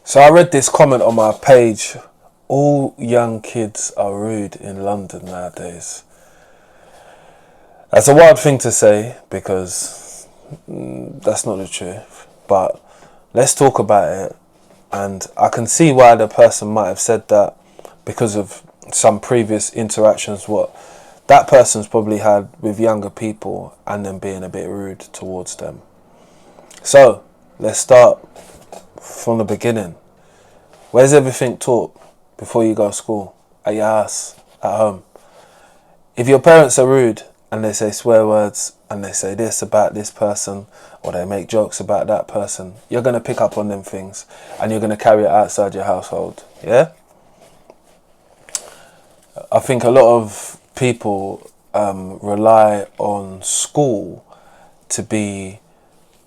So I read this comment on my page. All young kids are rude in London nowadays. That's a wild thing to say because that's not the truth. But let's talk about it. And I can see why the person might have said that because of some previous interactions what that person's probably had with younger people and them being a bit rude towards them. So let's start from the beginning. Where's everything taught before you go to school? At your house, at home. If your parents are rude and they say swear words and they say this about this person or they make jokes about that person, you're going to pick up on them things and you're going to carry it outside your household. Yeah? I think a lot of people rely on school to be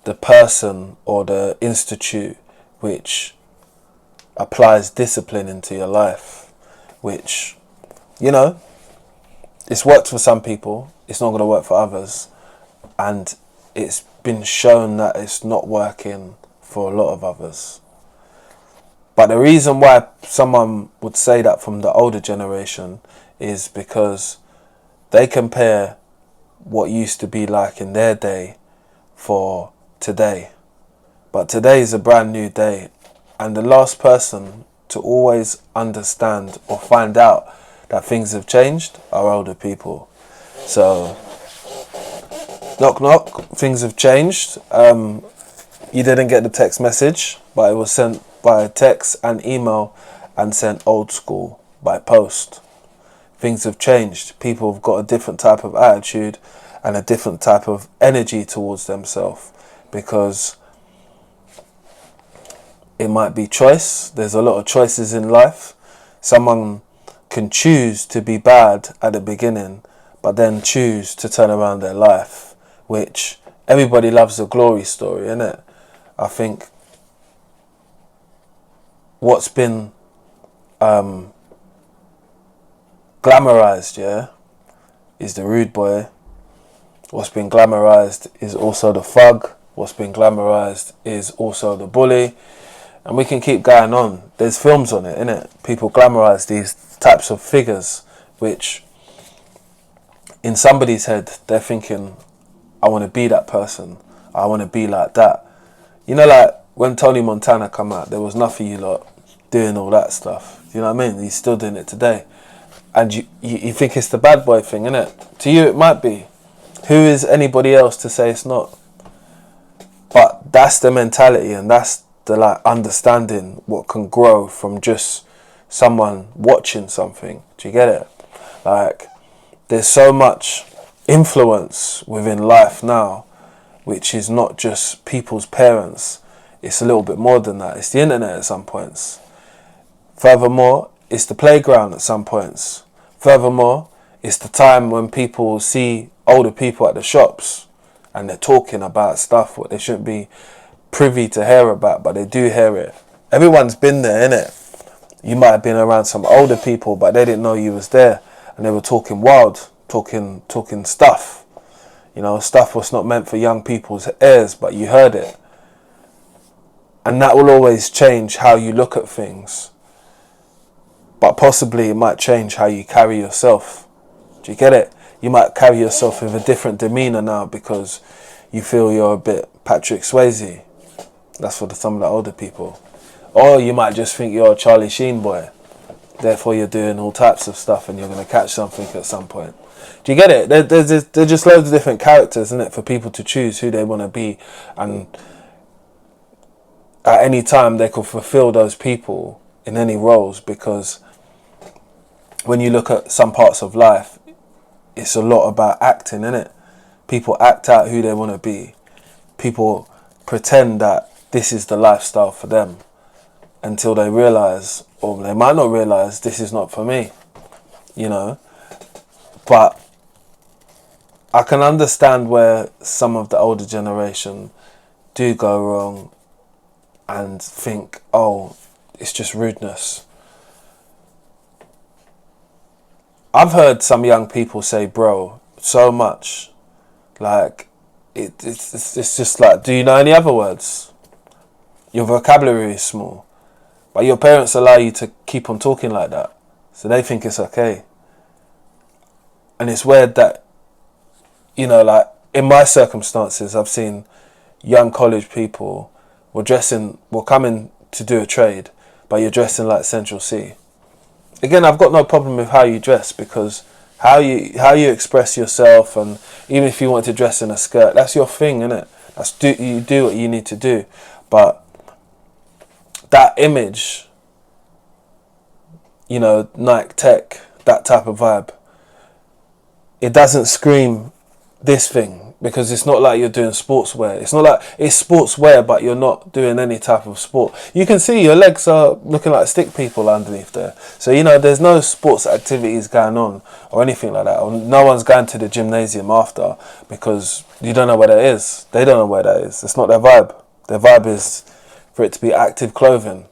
the person or the institute which applies discipline into your life, which, you know, it's worked for some people, it's not going to work for others, and it's been shown that it's not working for a lot of others. But the reason why someone would say that from the older generation is because they compare what used to be like in their day for today. But today is a brand new day, and the last person to always understand or find out that things have changed are older people. So, knock knock, things have changed. You didn't get the text message, but it was sent by text and email and sent old school by post. Things have changed. People have got a different type of attitude and a different type of energy towards themselves because it might be choice. There's a lot of choices in life. Someone can choose to be bad at the beginning, but then choose to turn around their life, which everybody loves a glory story, innit? I think what's been glamorized, yeah, is the rude boy. What's been glamorized is also the thug. What's been glamorized is also the bully. And we can keep going on. There's films on it, innit? People glamorize these types of figures, which in somebody's head, they're thinking, I want to be that person. I want to be like that. You know, like when Tony Montana come out, there was nothing you lot doing all that stuff. You know what I mean? He's still doing it today. And you think it's the bad boy thing, innit? To you, it might be. Who is anybody else to say it's not? But that's the mentality, and that's the like understanding what can grow from just someone watching something. Do you get it? Like, there's so much influence within life now, which is not just people's parents. It's a little bit more than that. It's the internet at some points. Furthermore, it's the playground at some points. Furthermore, it's the time when people see older people at the shops and they're talking about stuff what they shouldn't be privy to hear about, but they do hear it. Everyone's been there, innit? You might have been around some older people, but they didn't know you was there, and they were talking wild, talking stuff. You know, stuff was not meant for young people's ears, but you heard it. And that will always change how you look at things. But possibly it might change how you carry yourself. Do you get it? You might carry yourself with a different demeanour now because you feel you're a bit Patrick Swayze. That's for some of the older people. Or you might just think you're a Charlie Sheen boy. Therefore you're doing all types of stuff and you're going to catch something at some point. Do you get it? There's just loads of different characters, isn't it, for people to choose who they want to be. And at any time they could fulfill those people in any roles, because when you look at some parts of life, it's a lot about acting, isn't it? People act out who they want to be. People pretend that this is the lifestyle for them until they realise, or they might not realise, this is not for me, you know. But I can understand where some of the older generation do go wrong and think, oh, it's just rudeness. I've heard some young people say bro so much. Like, it's just like, do you know any other words? Your vocabulary is small. But your parents allow you to keep on talking like that. So they think it's okay. And it's weird that, like in my circumstances, I've seen young college people were coming to do a trade, but you're dressing like Central C. Again, I've got no problem with how you dress, because how you express yourself, and even if you want to dress in a skirt, that's your thing, innit? You do what you need to do. But that image, Nike Tech, that type of vibe, it doesn't scream this thing, because it's not like you're doing sportswear. It's not like it's sportswear, but you're not doing any type of sport. You can see your legs are looking like stick people underneath there. So, there's no sports activities going on or anything like that. Or no one's going to the gymnasium after, because you don't know where that is. They don't know where that is. It's not their vibe. Their vibe is for it to be active clothing.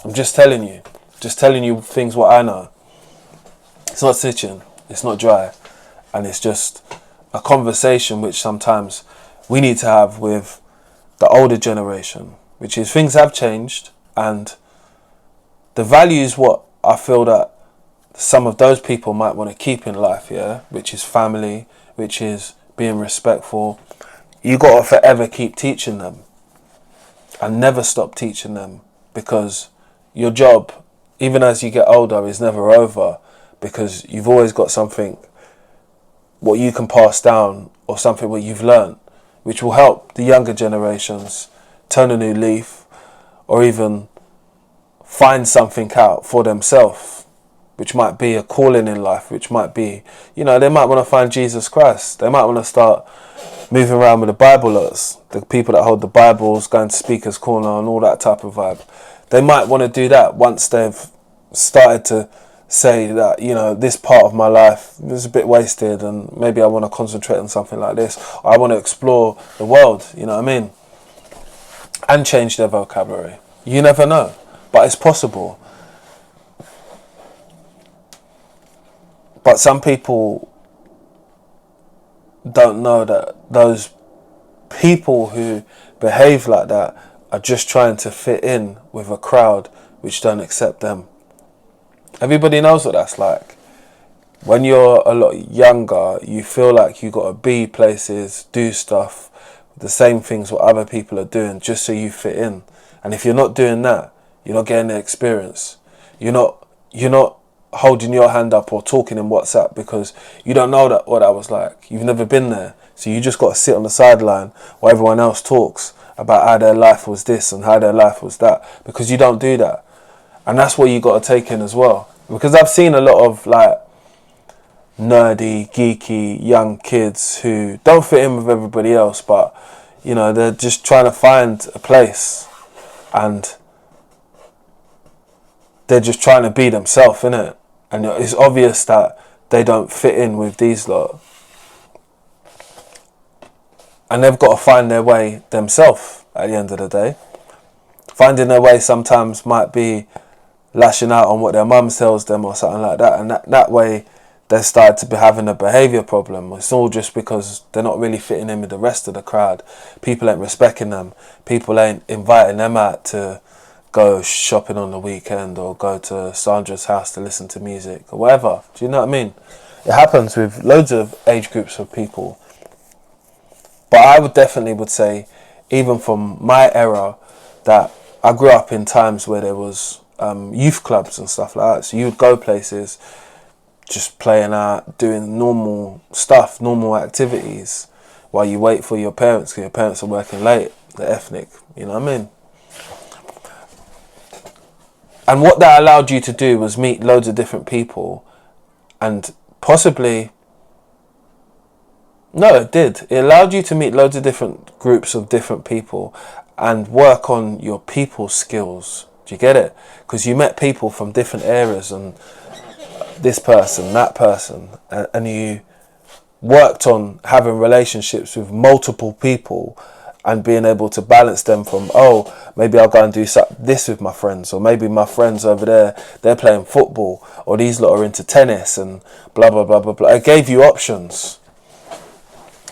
I'm just telling you things what I know. It's not snitching. It's not dry. And it's just a conversation which sometimes we need to have with the older generation, which is things have changed, and the values what I feel that some of those people might want to keep in life, which is family, which is being respectful. You got to forever keep teaching them and never stop teaching them, because your job, even as you get older, is never over, because you've always got something what you can pass down, or something what you've learned, which will help the younger generations turn a new leaf, or even find something out for themselves, which might be a calling in life, which might be, they might want to find Jesus Christ. They might want to start moving around with the Bible lots, the people that hold the Bibles, going to Speaker's Corner and all that type of vibe. They might want to do that once they've started to say that, this part of my life is a bit wasted, and maybe I want to concentrate on something like this, or I want to explore the world, you know what I mean? And change their vocabulary. You never know, but it's possible. But some people don't know that those people who behave like that are just trying to fit in with a crowd which don't accept them. Everybody knows what that's like. When you're a lot younger, you feel like you got to be places, do stuff, the same things what other people are doing, just so you fit in. And if you're not doing that, you're not getting the experience. You're not holding your hand up or talking in WhatsApp, because you don't know what that was like. You've never been there. So you just got to sit on the sideline while everyone else talks about how their life was this and how their life was that, because you don't do that. And that's what you got to take in as well. Because I've seen a lot of nerdy, geeky young kids who don't fit in with everybody else, but they're just trying to find a place, and they're just trying to be themselves, innit? And it's obvious that they don't fit in with these lot, and they've got to find their way themselves at the end of the day. Finding their way sometimes might be lashing out on what their mum tells them or something like that, and that way they start to be having a behaviour problem. It's all just because they're not really fitting in with the rest of the crowd. People ain't respecting them. People ain't inviting them out to go shopping on the weekend, or go to Sandra's house to listen to music, or whatever. Do you know what I mean? It happens with loads of age groups of people. But I would say, even from my era, that I grew up in times where there was youth clubs and stuff like that. So you would go places, just playing out, doing normal stuff, normal activities, while you wait for your parents, because your parents are working late. They're ethnic, you know what I mean? And what that allowed you to do was meet loads of different people, and possibly, no, it did. It allowed you to meet loads of different groups of different people and work on your people skills. Do you get it? Because you met people from different areas, and this person, that person, and you worked on having relationships with multiple people and being able to balance them from, maybe I'll go and do this with my friends, or maybe my friends over there, they're playing football, or these lot are into tennis, and blah, blah, blah, blah, blah. It gave you options.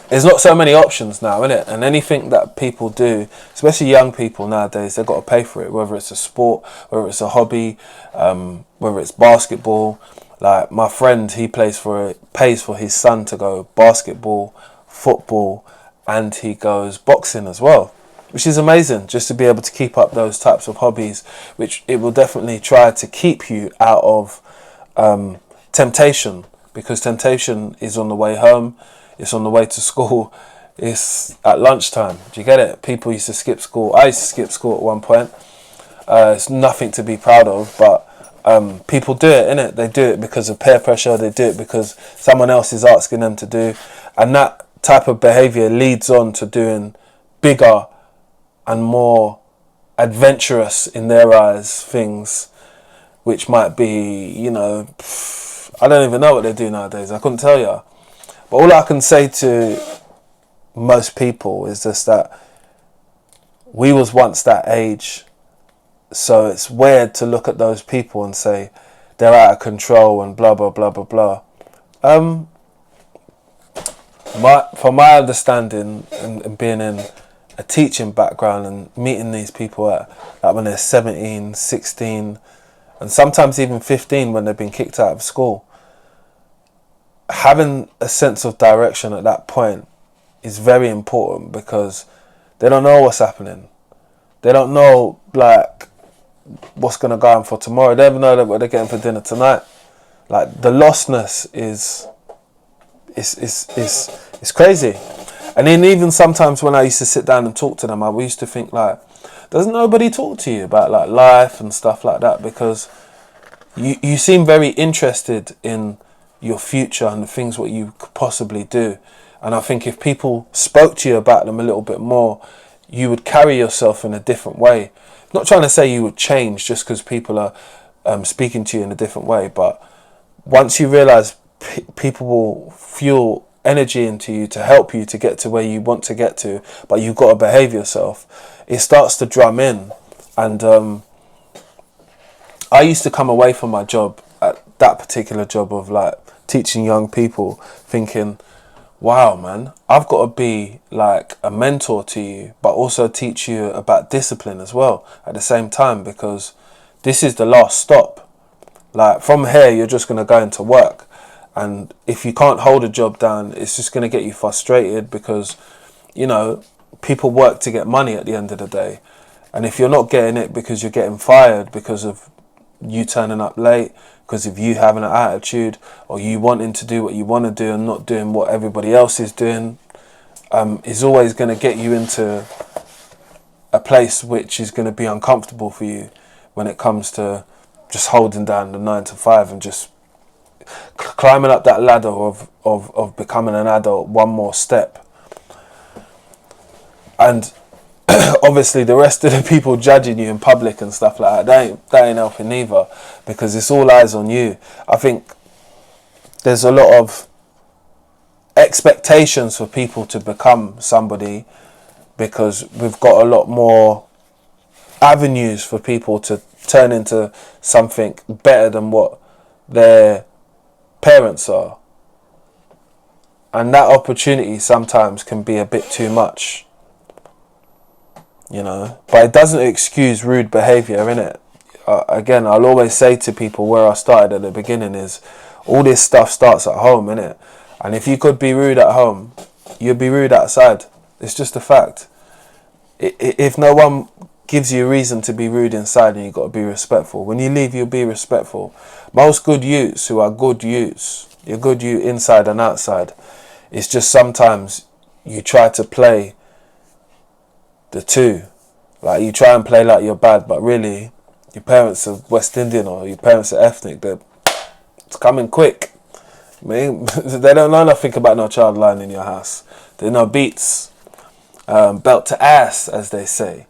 there's not so many options now, innit? And anything that people do, especially young people nowadays, they've got to pay for it, whether it's a sport, whether it's a hobby, whether it's basketball. Like my friend, he pays for his son to go basketball, football, and he goes boxing as well, which is amazing, just to be able to keep up those types of hobbies, which it will definitely try to keep you out of temptation, because temptation is on the way home, it's on the way to school, it's at lunchtime. Do you get it? People used to skip school. I used to skip school at one point. It's nothing to be proud of, but people do it, innit? They do it because of peer pressure, they do it because someone else is asking them to do, and that type of behaviour leads on to doing bigger and more adventurous in their eyes things, which might be, you know, I don't even know what they do nowadays. I couldn't tell you. But all I can say to most people is just that we was once that age, so it's weird to look at those people and say they're out of control and blah blah blah blah blah. From my understanding and being in a teaching background and meeting these people at like when they're 17, 16, and sometimes even 15 when they've been kicked out of school, having a sense of direction at that point is very important, because they don't know what's happening. They don't know like what's going to go on for tomorrow. They don't know what they're getting for dinner tonight. Like the lostness is crazy. And then even sometimes when I used to sit down and talk to them, I used to think like, doesn't nobody talk to you about like life and stuff like that? Because you seem very interested in your future and the things what you could possibly do. And I think if people spoke to you about them a little bit more, you would carry yourself in a different way. Not trying to say you would change just because people are speaking to you in a different way, but once you realise people will fuel energy into you to help you to get to where you want to get to, but you've got to behave yourself, it starts to drum in. And I used to come away from my job, at that particular job of like teaching young people, thinking, wow man, I've got to be like a mentor to you, but also teach you about discipline as well at the same time, because this is the last stop. Like from here you're just going to go into work, and if you can't hold a job down, it's just going to get you frustrated, because you know people work to get money at the end of the day. And if you're not getting it because you're getting fired because of you turning up late, because of you having an attitude, or you wanting to do what you want to do and not doing what everybody else is doing, is always going to get you into a place which is going to be uncomfortable for you when it comes to just holding down the 9 to 5 and just climbing up that ladder of becoming an adult one more step. And obviously the rest of the people judging you in public and stuff like that, that ain't helping either, because it's all eyes on you. I think there's a lot of expectations for people to become somebody, because we've got a lot more avenues for people to turn into something better than what their parents are. And that opportunity sometimes can be a bit too much, you know, but it doesn't excuse rude behaviour, innit? Again, I'll always say to people where I started at the beginning is, all this stuff starts at home, innit? And if you could be rude at home, you'd be rude outside. It's just a fact. If no one gives you a reason to be rude inside, and you've got to be respectful. When you leave, you'll be respectful. Most good youths who are good youths, you're good you inside and outside. It's just sometimes you try to play the two. Like you try and play like you're bad, but really your parents are West Indian or your parents are ethnic. It's coming quick. I mean, they don't know nothing about no child line in your house. They know beats, belt to ass, as they say.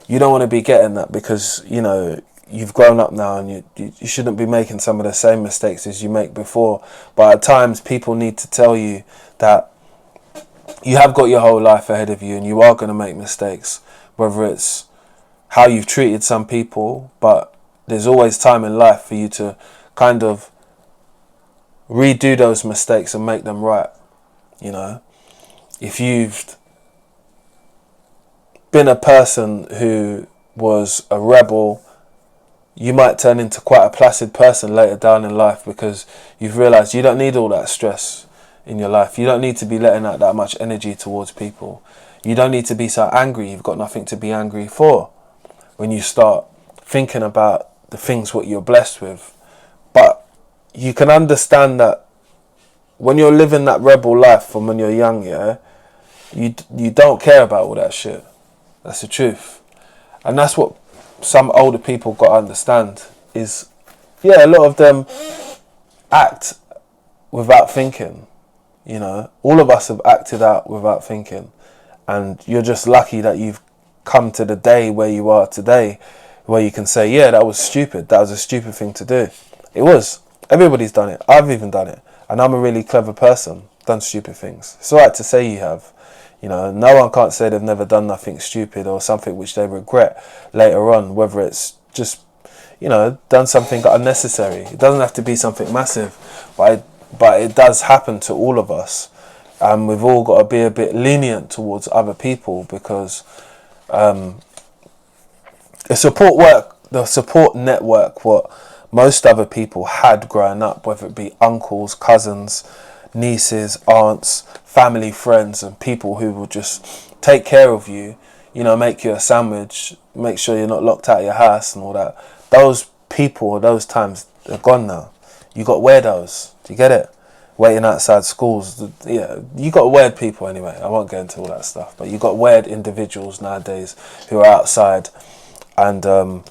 You don't want to be getting that, because you know you've grown up now, and you shouldn't be making some of the same mistakes as you make before. But at times people need to tell you that you have got your whole life ahead of you, and you are going to make mistakes, whether it's how you've treated some people, but there's always time in life for you to kind of redo those mistakes and make them right, you know. if you've been a person who was a rebel, you might turn into quite a placid person later down in life, because you've realised you don't need all that stress in your life. You don't need to be letting out that much energy towards people. You don't need to be so angry. You've got nothing to be angry for when you start thinking about the things what you're blessed with. But you can understand that when you're living that rebel life from when you're young, yeah, you don't care about all that shit. That's the truth. And that's what some older people got to understand is, yeah, a lot of them act without thinking. You know, all of us have acted out without thinking. And you're just lucky that you've come to the day where you are today, where you can say, yeah, that was stupid. That was a stupid thing to do. It was. Everybody's done it. I've even done it. And I'm a really clever person. Done stupid things. It's alright to say you have. You know, no one can't say they've never done nothing stupid or something which they regret later on, whether it's just, you know, done something unnecessary. It doesn't have to be something massive, but it does happen to all of us. And we've all got to be a bit lenient towards other people, because the support network, what most other people had growing up, whether it be uncles, cousins, nieces, aunts, family, friends, and people who will just take care of you, you know, make you a sandwich, make sure you're not locked out of your house and all that. Those people, those times, are gone now. You got weirdos. Do you get it? Waiting outside schools. Yeah, you got weird people anyway. I won't get into all that stuff, but you got weird individuals nowadays who are outside, and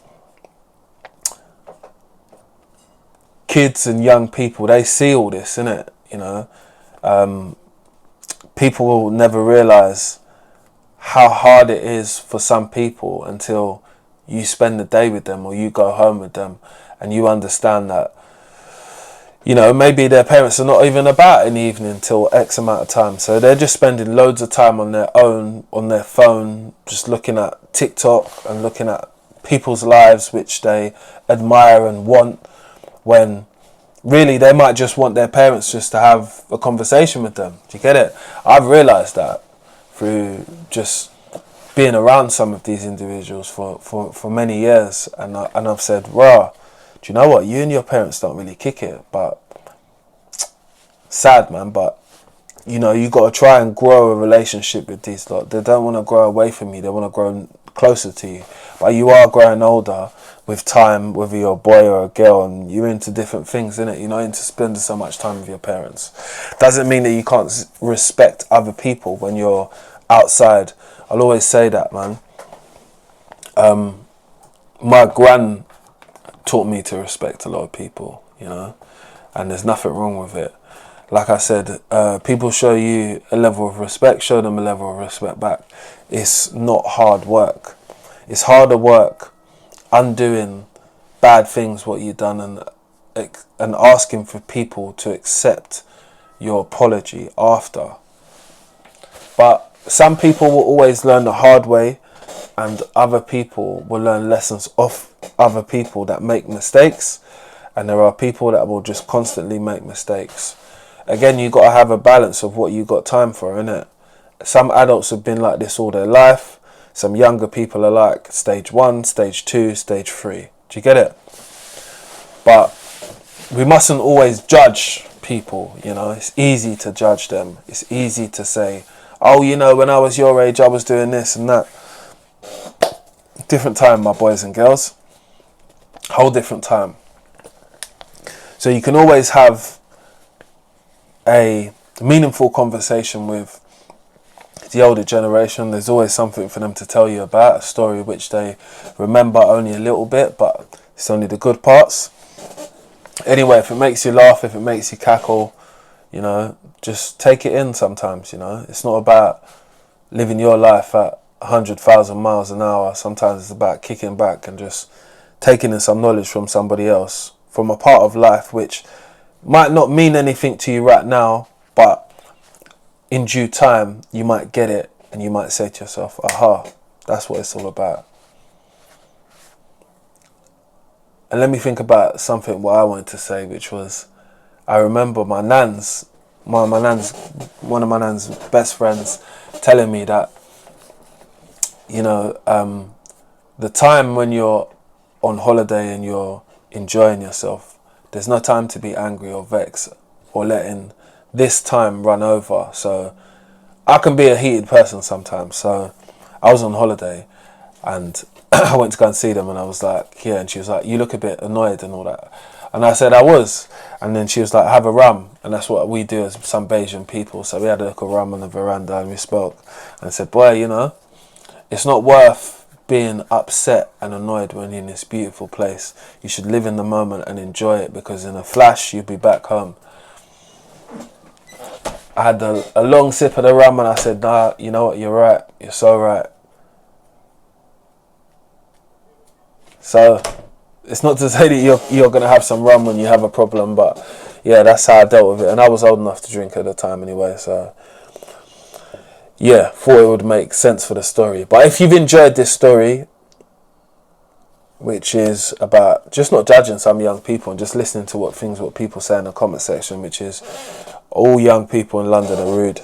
kids and young people, they see all this, innit? You know, people will never realise how hard it is for some people until you spend the day with them or you go home with them, and you understand that, you know, maybe their parents are not even about in the evening until X amount of time. So they're just spending loads of time on their own, on their phone, just looking at TikTok and looking at people's lives which they admire and want, when really they might just want their parents just to have a conversation with them. Do you get it? I've realised that through just being around some of these individuals for many years, and I've said, wow, do you know what, you and your parents don't really kick it. But sad, man, but you know, you got to try and grow a relationship with these lot. They don't want to grow away from you, they want to grow closer to you. But you are growing older with time, whether you're a boy or a girl, and you're into different things, innit? You're not into spending so much time with your parents. Doesn't mean that you can't respect other people when you're outside. I'll always say that, man. My gran taught me to respect a lot of people, you know, and there's nothing wrong with it. Like I said, people show you a level of respect, show them a level of respect back. It's not hard work. It's harder work undoing bad things what you've done, and asking for people to accept your apology after. But some people will always learn the hard way, and other people will learn lessons off other people that make mistakes, and there are people that will just constantly make mistakes. Again, you got to have a balance of what you got time for, innit? Some adults have been like this all their life. Some younger people are like stage 1, stage 2, stage 3. Do you get it? But we mustn't always judge people, you know. It's easy to judge them. It's easy to say, oh, you know, when I was your age, I was doing this and that. Different time, my boys and girls. Whole different time. So you can always have a meaningful conversation with the older generation. There's always something for them to tell you about, a story which they remember only a little bit, but it's only the good parts. Anyway, if it makes you laugh, if it makes you cackle, you know, just take it in sometimes, you know. It's not about living your life at 100,000 miles an hour. Sometimes it's about kicking back and just taking in some knowledge from somebody else, from a part of life which might not mean anything to you right now, but in due time you might get it, and you might say to yourself, aha, that's what it's all about. And let me think about something what I wanted to say, which was, I remember my nan's one of my nan's best friends telling me that, you know, the time when you're on holiday and you're enjoying yourself, there's no time to be angry or vexed or letting this time run over. So I can be a heated person sometimes. So I was on holiday and I went to go and see them, and I was like, yeah, and she was like, you look a bit annoyed and all that. And I said I was, and then she was like, have a rum. And that's what we do as some Bayesian people. So we had a little rum on the veranda and we spoke, and I said, boy, you know, it's not worth being upset and annoyed when you're in this beautiful place. You should live in the moment and enjoy it, because in a flash you'll be back home. I had a long sip of the rum and I said, nah, you know what, you're right, you're so right. So it's not to say that you're going to have some rum when you have a problem, but yeah, that's how I dealt with it. And I was old enough to drink at the time anyway, so yeah, thought it would make sense for the story. But if you've enjoyed this story, which is about just not judging some young people and just listening to what people say in the comment section, which is all young people in London are rude.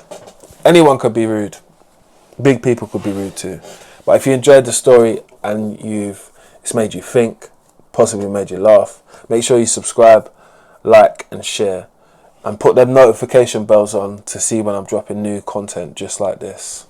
Anyone could be rude. Big people could be rude too. But if you enjoyed the story and it's made you think, possibly made you laugh, make sure you subscribe, like and share, and put them notification bells on to see when I'm dropping new content just like this.